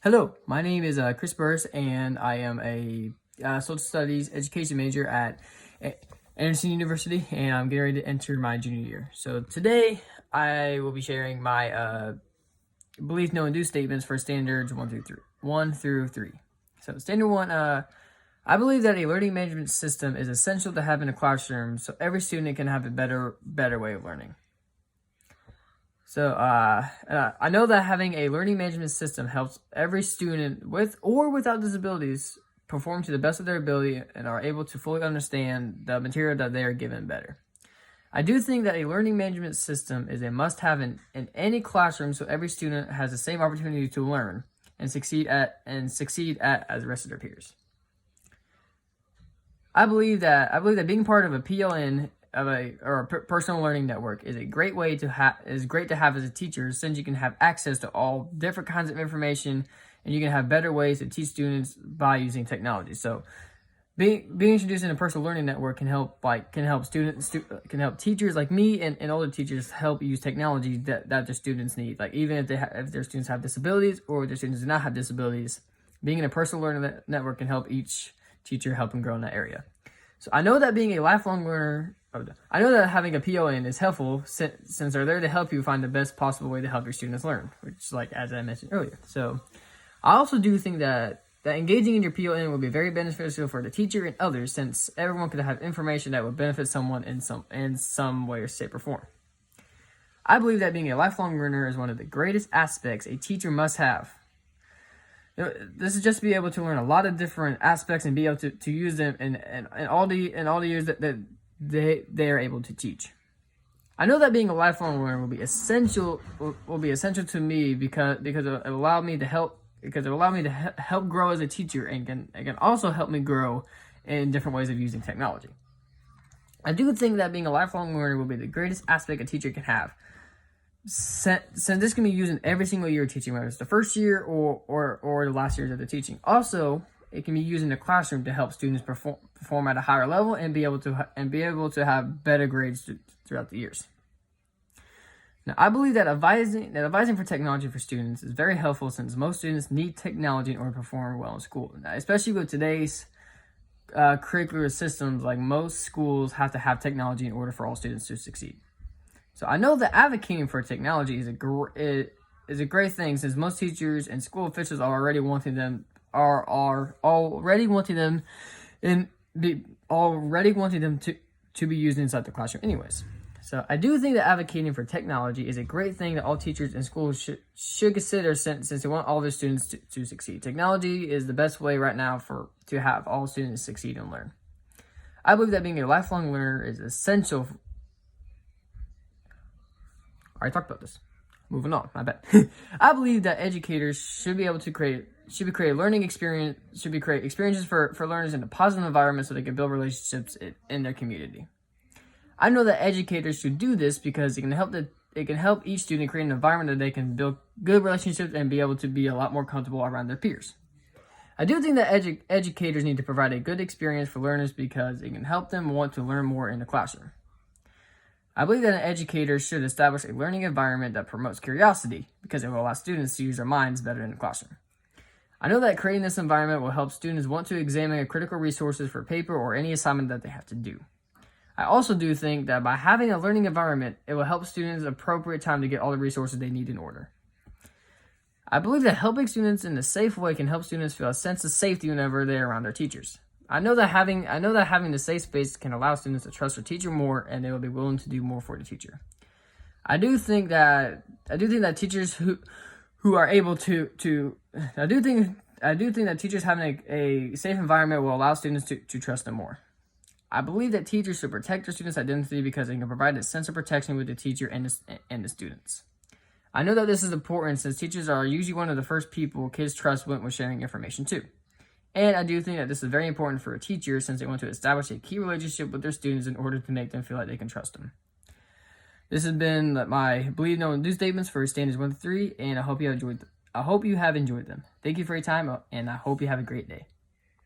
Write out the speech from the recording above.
Hello, my name is Chris Burris, and I am a social studies education major at Anderson University, and I'm getting ready to enter my junior year. So today, I will be sharing my belief, know, and do statements for standards 1 through 3. So standard 1, I believe that a learning management system is essential to have in a classroom so every student can have a better way of learning. So I know that having a learning management system helps every student with or without disabilities perform to the best of their ability and are able to fully understand the material that they are given better. I do think that a learning management system is a must-have in any classroom so every student has the same opportunity to learn and succeed at as the rest of their peers. I believe that being part of a PLN personal learning network is a great way to have as a teacher, since you can have access to all different kinds of information and you can have better ways to teach students by using technology. So being introduced in a personal learning network can help teachers like me and older teachers help use technology that their students need. Like even if their students have disabilities or their students do not have disabilities, being in a personal learning network can help each teacher help them grow in that area. So I know that being a lifelong learner, I know that having a PON is helpful since they're there to help you find the best possible way to help your students learn, which as I mentioned earlier. So I also do think that engaging in your PON will be very beneficial for the teacher and others, since everyone could have information that would benefit someone in some way or shape or form. I believe that being a lifelong learner is one of the greatest aspects a teacher must have. This is just to be able to learn a lot of different aspects and be able to use them in all the years that they are able to teach. I know that being a lifelong learner will be essential to me because it allowed me to help grow as a teacher and can also help me grow in different ways of using technology. I do think that being a lifelong learner will be the greatest aspect a teacher can have, since this can be used in every single year of teaching, whether it's the first year or the last years of the teaching. Also, it can be used in the classroom to help students perform at a higher level and be able to have better grades throughout the years. Now, I believe that advising for technology for students is very helpful, since most students need technology in order to perform well in school. Now, especially with today's curricular systems, like most schools have to have technology in order for all students to succeed. So I know that advocating for technology is a great thing, since most teachers and school officials are already wanting them to be used inside the classroom anyways. So I do think that advocating for technology is a great thing that all teachers and schools should consider, since they want all their students to succeed. Technology is the best way right now to have all students succeed and learn. I believe that being a lifelong learner is essential. I already talked about this. Moving on, my bad. I believe that educators should create experiences for learners in a positive environment so they can build relationships in their community. I know that educators should do this because it can help each student create an environment that they can build good relationships and be able to be a lot more comfortable around their peers. I do think that educators need to provide a good experience for learners because it can help them want to learn more in the classroom. I believe that an educator should establish a learning environment that promotes curiosity because it will allow students to use their minds better in the classroom. I know that creating this environment will help students want to examine critical resources for paper or any assignment that they have to do. I also do think that by having a learning environment, it will help students appropriate time to get all the resources they need in order. I believe that helping students in a safe way can help students feel a sense of safety whenever they're around their teachers. I know that having the safe space can allow students to trust their teacher more, and they will be willing to do more for the teacher. I do think that teachers who are able I do think that teachers having a safe environment will allow students to trust them more. I believe that teachers should protect their students' identity because they can provide a sense of protection with the teacher and the students. I know that this is important since teachers are usually one of the first people kids trust when sharing information to. And I do think that this is very important for a teacher since they want to establish a key relationship with their students in order to make them feel like they can trust them. This has been my Believe, Know, and Do statements for standards 1 to 3, and I hope you have enjoyed them. Thank you for your time, and I hope you have a great day.